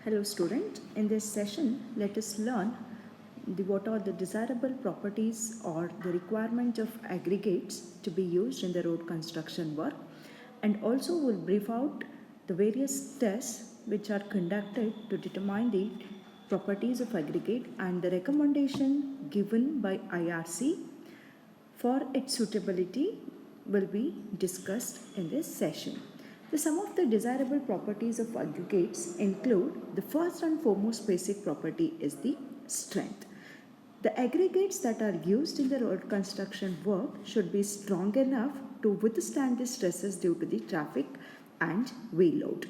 Hello student, in this session let us learn what are the desirable properties or the requirement of aggregates to be used in the road construction work, and also will brief out the various tests which are conducted to determine the properties of aggregate and the recommendation given by IRC for its suitability will be discussed in this session. Some of the desirable properties of aggregates include the first and foremost basic property is the strength. The aggregates that are used in the road construction work should be strong enough to withstand the stresses due to the traffic and wheel load.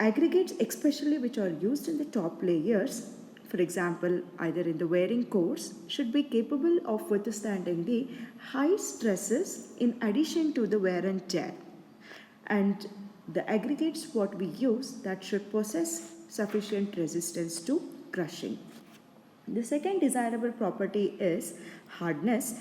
Aggregates, especially which are used in the top layers, for example, either in the wearing cores, should be capable of withstanding the high stresses in addition to the wear and tear. And the aggregates what we use that should possess sufficient resistance to crushing. The second desirable property is hardness.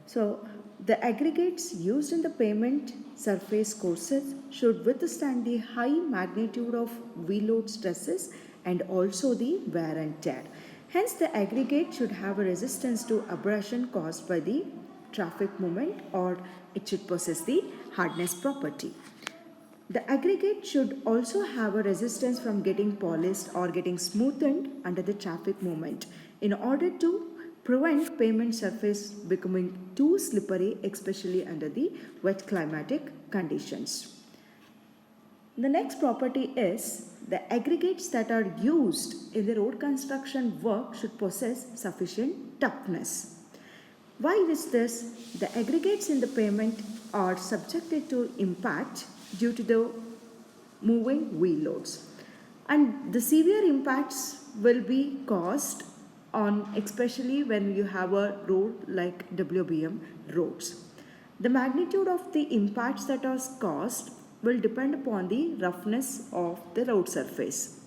So the aggregates used in the pavement surface courses should withstand the high magnitude of wheel load stresses and also the wear and tear. Hence the aggregate should have a resistance to abrasion caused by the traffic movement, or it should possess the hardness property. The aggregate should also have a resistance from getting polished or getting smoothened under the traffic movement in order to prevent pavement surface becoming too slippery, especially under the wet climatic conditions. The next property is the aggregates that are used in the road construction work should possess sufficient toughness. Why is this? The aggregates in the pavement are subjected to impact due to the moving wheel loads, and the severe impacts will be caused on, especially when you have a road like WBM roads. The magnitude of the impacts that are caused will depend upon the roughness of the road surface.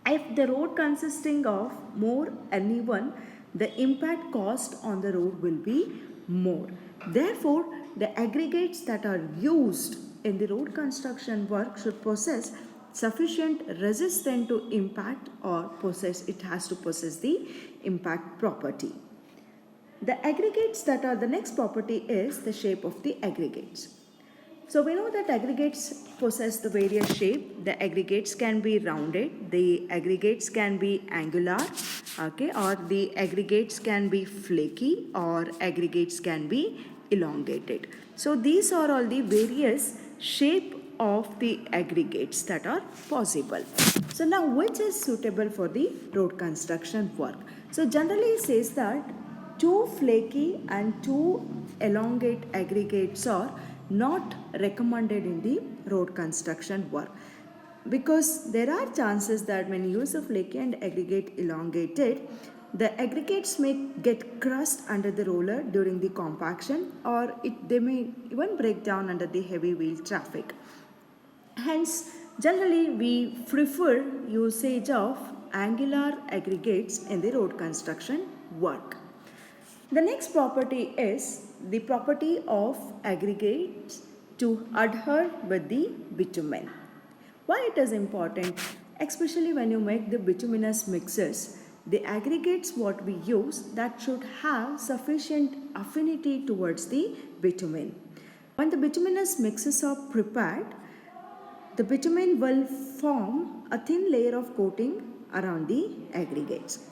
If the road consisting of more uneven, the impact caused on the road will be more. Therefore, the aggregates that are used in the road construction work should possess sufficient resistance to impact, or it has to possess the impact property. The aggregates that are the next property is the shape of the aggregates. So we know that aggregates possess the various shape. The aggregates can be rounded, the aggregates can be angular, okay, or the aggregates can be flaky, or aggregates can be elongated. So these are all the various shape of the aggregates that are possible. So now which is suitable for the road construction work? So generally it says that too flaky and too elongate aggregates are not recommended in the road construction work, because there are chances that when you use a flaky and aggregate elongated, the aggregates may get crushed under the roller during the compaction, or they may even break down under the heavy wheel traffic. Hence, generally we prefer usage of angular aggregates in the road construction work. The next property is the property of aggregates to adhere with the bitumen. Why it is important? Especially when you make the bituminous mixes, the aggregates what we use that should have sufficient affinity towards the bitumen. When the bituminous mixes are prepared, the bitumen will form a thin layer of coating around the aggregates.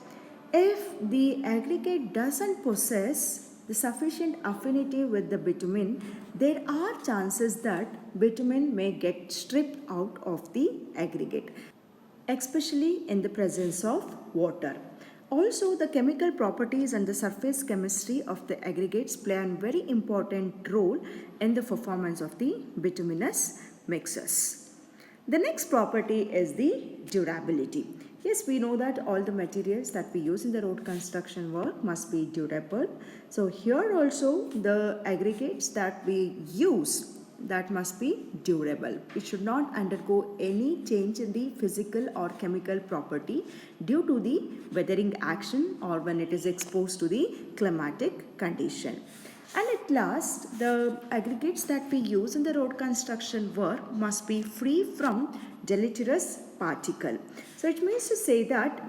If the aggregate doesn't possess the sufficient affinity with the bitumen, there are chances that bitumen may get stripped out of the aggregate, especially in the presence of water. Also, the chemical properties and the surface chemistry of the aggregates play a very important role in the performance of the bituminous mixes. The next property is the durability. Yes, we know that all the materials that we use in the road construction work must be durable. So here also the aggregates that we use that must be durable. It should not undergo any change in the physical or chemical property due to the weathering action or when it is exposed to the climatic condition. And at last, the aggregates that we use in the road construction work must be free from deleterious particle. So it means to say that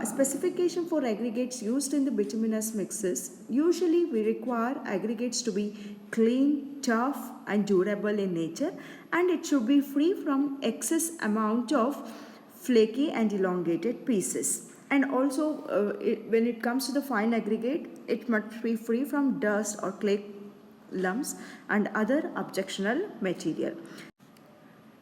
specification for aggregates used in the bituminous mixes, usually we require aggregates to be clean, tough and durable in nature, and it should be free from excess amount of flaky and elongated pieces. And also when it comes to the fine aggregate, it must be free from dust or clay lumps and other objectionable material.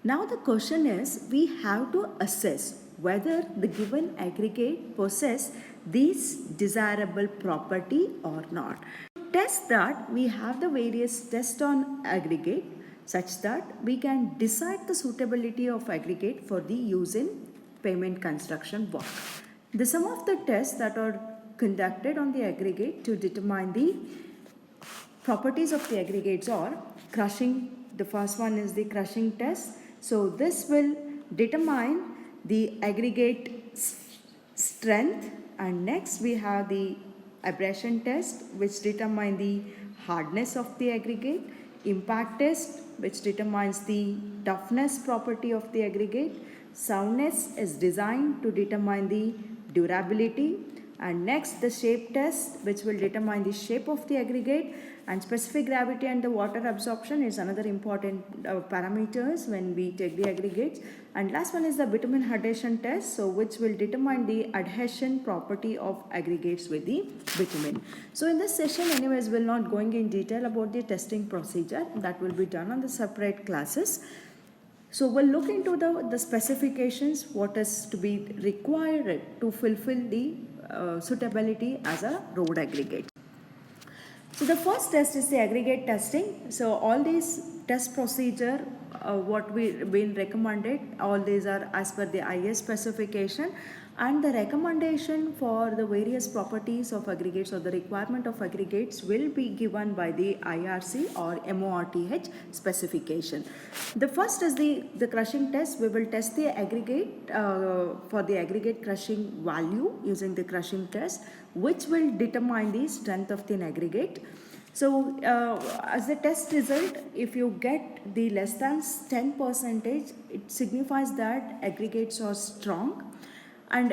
Now the question is, we have to assess whether the given aggregate possess these desirable property or not. To test that, we have the various tests on aggregate such that we can decide the suitability of aggregate for the use in pavement construction work. The sum of the tests that are conducted on the aggregate to determine the properties of the aggregates are crushing. The first one is the crushing test. So this will determine the aggregate strength, and next we have the abrasion test which determine the hardness of the aggregate, impact test which determines the toughness property of the aggregate, soundness is designed to determine the durability, and next the shape test which will determine the shape of the aggregate, and specific gravity and the water absorption is another important parameters when we take the aggregates, and last one is the bitumen adhesion test, so which will determine the adhesion property of aggregates with the bitumen. So in this session anyways we'll not going in detail about the testing procedure, that will be done on the separate classes. So we'll look into the specifications, what is to be required to fulfill the suitability as a road aggregate. So the first test is the aggregate testing. So all these test procedure what we been recommended, all these are as per the IS specification, and the recommendation for the various properties of aggregates or the requirement of aggregates will be given by the IRC or MORTH specification. The first is the crushing test. We will test the aggregate for the aggregate crushing value using the crushing test, which will determine the strength of the aggregate. So as the test result, if you get the less than 10%, it signifies that aggregates are strong, and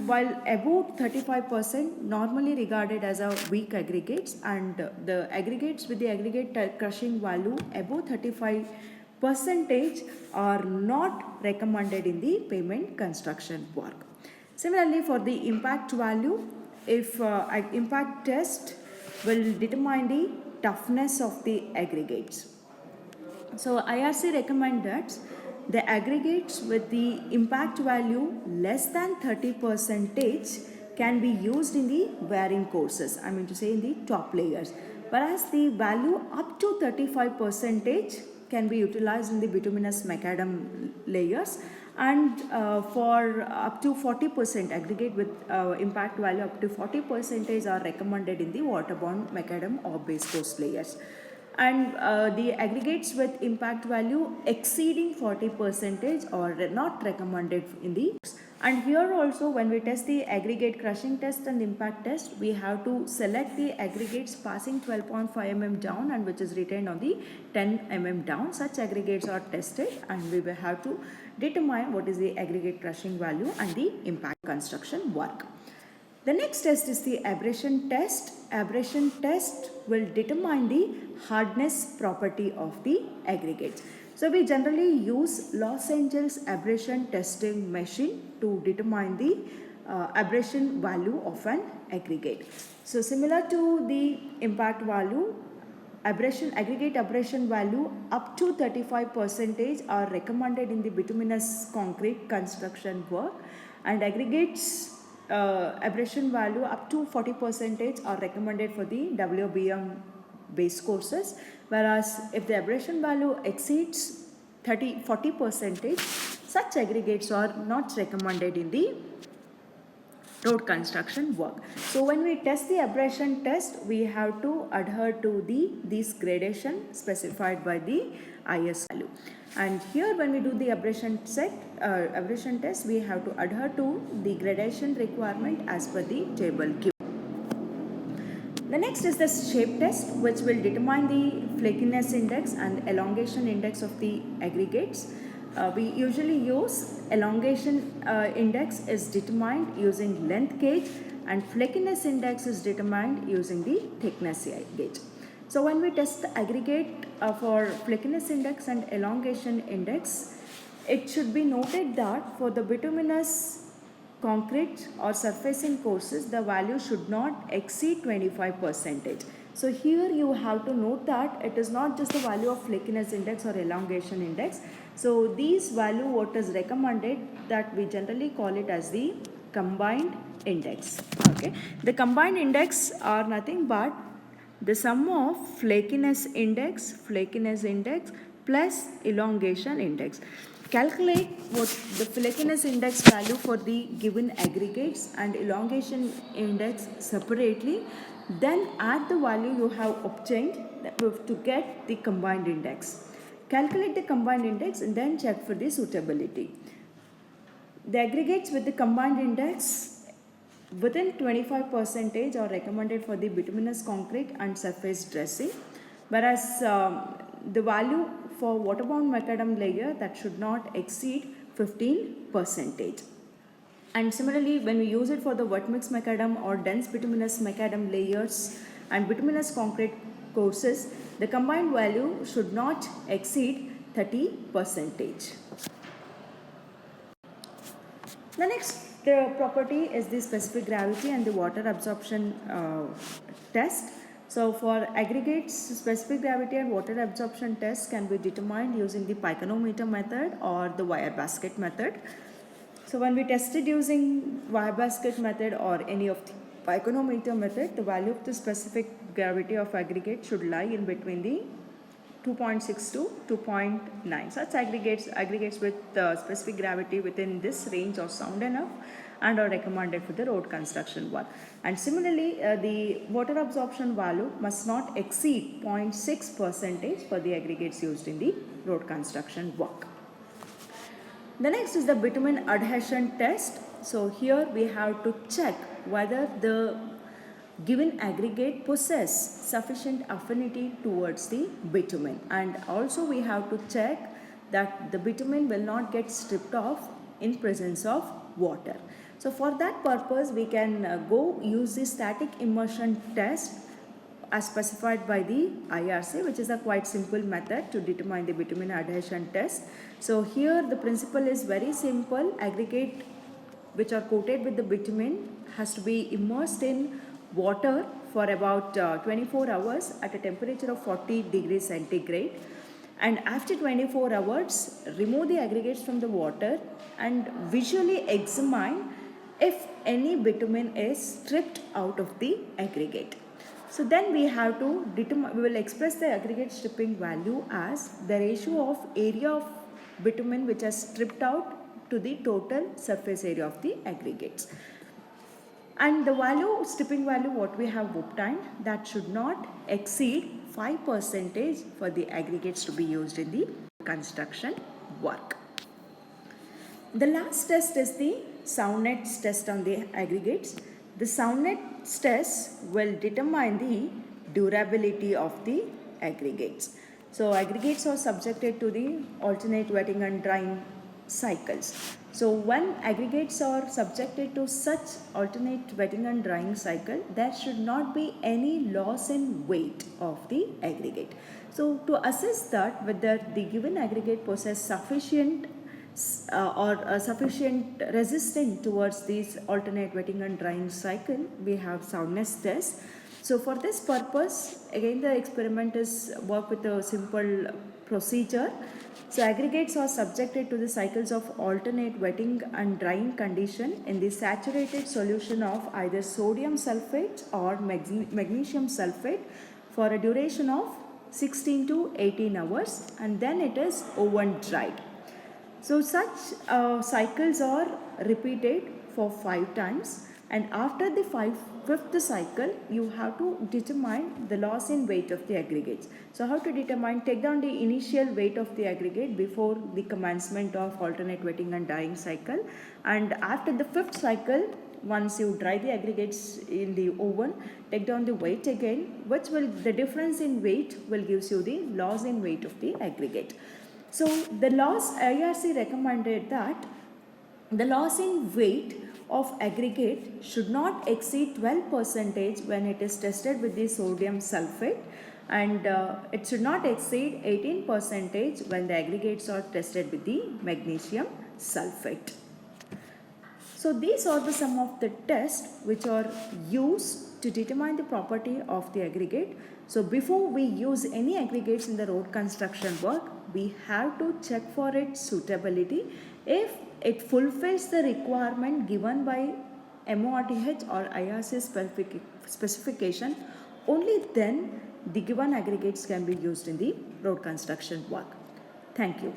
while above 35% normally regarded as a weak aggregates, and the aggregates with the aggregate crushing value above 35% are not recommended in the pavement construction work. Similarly, for the impact value, if impact test will determine the toughness of the aggregates. So IRC recommend that the aggregates with the impact value less than 30% can be used in the wearing courses, I mean to say in the top layers, whereas the value up to 35% can be utilized in the bituminous macadam layers, and for up to 40% aggregate with impact value up to 40% are recommended in the waterborne macadam or base course layers, and the aggregates with impact value exceeding 40% are not recommended in the. And here also when we test the aggregate crushing test and impact test, we have to select the aggregates passing 12.5 mm down and which is retained on the 10 mm down. Such aggregates are tested, and we will have to determine what is the aggregate crushing value and the impact construction work. The next test is the abrasion test. Abrasion test will determine the hardness property of the aggregate. So we generally use Los Angeles abrasion testing machine to determine the abrasion value of an aggregate. So similar to the impact value, aggregate abrasion value up to 35% are recommended in the bituminous concrete construction work, and aggregates abrasion value up to 40% are recommended for the WBM base courses, whereas if the abrasion value exceeds 40%, such aggregates are not recommended in the road construction work. So when we test the abrasion test, we have to adhere to these gradation specified by the IS value. And here when we do the abrasion test, we have to adhere to the gradation requirement as per the table Q. The next is the shape test, which will determine the flakiness index and elongation index of the aggregates. we usually use elongation index is determined using length gauge, and flakiness index is determined using the thickness gauge. So when we test the aggregate for flakiness index and elongation index, it should be noted that for the bituminous concrete or surfacing courses, the value should not exceed 25%. So here you have to note that it is not just the value of flakiness index or elongation index. So these value what is recommended, that we generally call it as the combined index. Okay, the combined index are nothing but the sum of flakiness index plus elongation index. Calculate what the flakiness index value for the given aggregates and elongation index separately, then add the value you have obtained to get the combined index. Calculate the combined index and then check for the suitability. The aggregates with the combined index within 25% are recommended for the bituminous concrete and surface dressing, whereas the value for waterbound macadam layer that should not exceed 15%. And similarly, when we use it for the wet mix macadam or dense bituminous macadam layers and bituminous concrete courses, the combined value should not exceed 30%. The next property is the specific gravity and the water absorption test. So for aggregates, specific gravity and water absorption tests can be determined using the pyconometer method or the wire basket method. So when we tested using wire basket method or any of the pyconometer method, the value of the specific gravity of aggregate should lie in between the 2.6 to 2.9. Such aggregates with specific gravity within this range are sound enough and are recommended for the road construction work. And similarly, the water absorption value must not exceed 0.6% for the aggregates used in the road construction work. The next is the bitumen adhesion test. So here we have to check whether the given aggregate possess sufficient affinity towards the bitumen, and also we have to check that the bitumen will not get stripped off in presence of water. So for that purpose we can go use the static immersion test as specified by the IRC, which is a quite simple method to determine the bitumen adhesion test. So here the principle is very simple. Aggregate which are coated with the bitumen has to be immersed in water for about 24 hours at a temperature of 40 degrees centigrade, and after 24 hours remove the aggregates from the water and visually examine if any bitumen is stripped out of the aggregate. So then we have to determine, we will express the aggregate stripping value as the ratio of area of bitumen which is stripped out to the total surface area of the aggregates. And the value, stripping value what we have obtained, that should not exceed 5% for the aggregates to be used in the construction work. The last test is the soundness test on the aggregates. The soundness test will determine the durability of the aggregates. So aggregates are subjected to the alternate wetting and drying cycles. So when aggregates are subjected to such alternate wetting and drying cycle, there should not be any loss in weight of the aggregate. So to assess that whether the given aggregate possesses sufficient sufficient resistance towards these alternate wetting and drying cycle, we have soundness test. So for this purpose, again the experiment is work with a simple procedure. So aggregates are subjected to the cycles of alternate wetting and drying condition in the saturated solution of either sodium sulfate or magnesium sulfate for a duration of 16 to 18 hours, and then it is oven dried. So such cycles are repeated for 5 times, and after the fifth cycle you have to determine the loss in weight of the aggregates. So how to determine? Take down the initial weight of the aggregate before the commencement of alternate wetting and drying cycle, and after the 5th cycle, once you dry the aggregates in the oven, take down the weight again, which will, the difference in weight will gives you the loss in weight of the aggregate. So the loss IRC recommended that the loss in weight of aggregate should not exceed 12% when it is tested with the sodium sulfate, and it should not exceed 18% when the aggregates are tested with the magnesium sulfate. So these are the some of the tests which are used to determine the property of the aggregate. So before we use any aggregates in the road construction work, we have to check for its suitability. If it fulfills the requirement given by MORTH or IRC specification, only then the given aggregates can be used in the road construction work. Thank you.